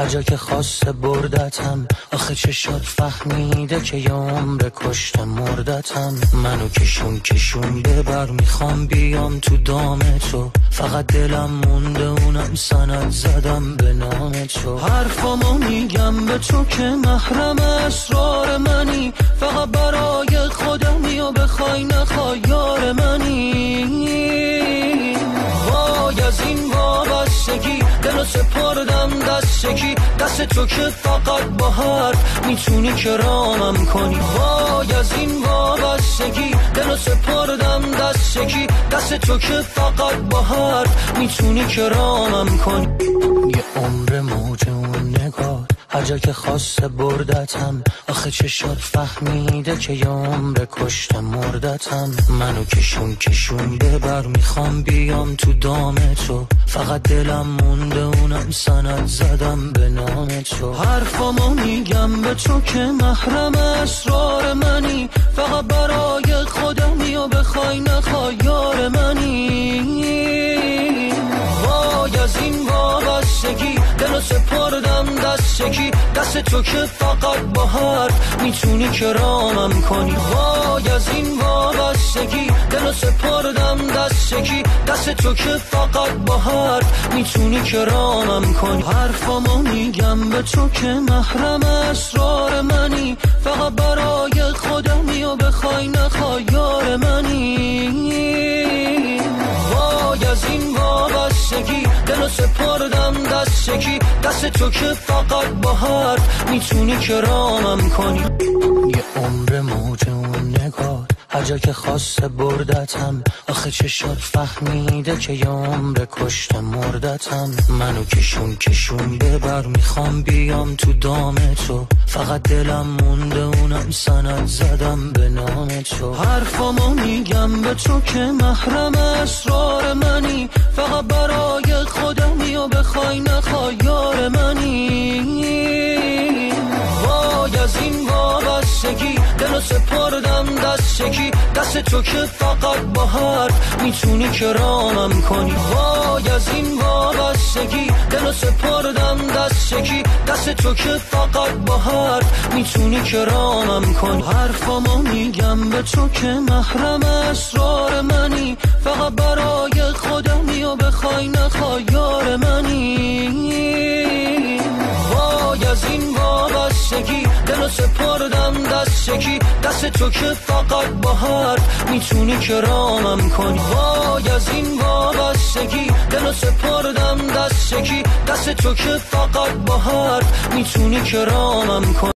هر جا که خواسته بردتم. آخه چشات فهمیده که یه عمر کشته مردتم. منو کشون ببر، میخوام بیام تو دام تو. فقط دلم مونده اونم سند زدم به نام تو. حرفامو میگم به تو که محرم اسرار منی. فقط برای خودمی و بخوای نخوای یار منی. وای از این وابستگی دلو سپردم دستگی. دست تو که فقط با حرف میتونی کرامم کنی. وای از این وابستگی دلو سپردم دستگی. دست تو که فقط با حرف میتونی کرامم کنی. یه عمر موج اون نگاه، هر جا که خواسته بردتم. آخه چشات فهمیده که یه عمر کشته مردتم. منو کشون ببر، میخوام بیام تو دام تو. فقط دلم مونده اونم سند زدم به نام تو. حرفامو میگم به تو که محرم اسرار منی. فقط برای خودمی و بخوای نخوای یار منی. وای از این وابستگی دلو سپردم دستگی. دست تو که فقط با حرف میتونی کرامم کنی. وای از این وابستگی دلو سپردم دستگی. دست تو که فقط با حرف میتونی کرامم کنی. حرفامو میگم به تو که محرم اسرار منی. فقط برای خودمی و بخوای نخوای یار منی. وای از این وابستگی دلو سپردم دستگی. دست تو که فقط با حرف میتونی کرامم کنی. یه عمر موج اون نگاه، هر جا که خواسته بردتم. آخه چشات فهمیده که یه عمر کشته مردتم. منو کشون ببر، میخوام بیام تو دام تو. فقط دلم مونده اونم سند زدم به نام تو. حرفامو میگم به تو که محرم اسرار منی. فقط برای خودمی و بخوای نخوای یار منی. وای از این وابستگی دلو سپردم دستگی. دست تو که فقط با حرف میتونی کرامم کنی. وای از این وابستگی دلو سپردم دستگی. دست تو که فقط با حرف میتونی کرامم کنی. حرفامو میگم به تو که محرم اسرار منی. فقط برای خودمی و بخوای نخوای یار منی. وای از این وابستگی دلو سپردم دستگی. دست تو که فقط با حرف میتونی کرامم کنی. وای از این وابستگی دلو سپردم دستگی. دست تو که فقط با حرف میتونی کرامم کنی.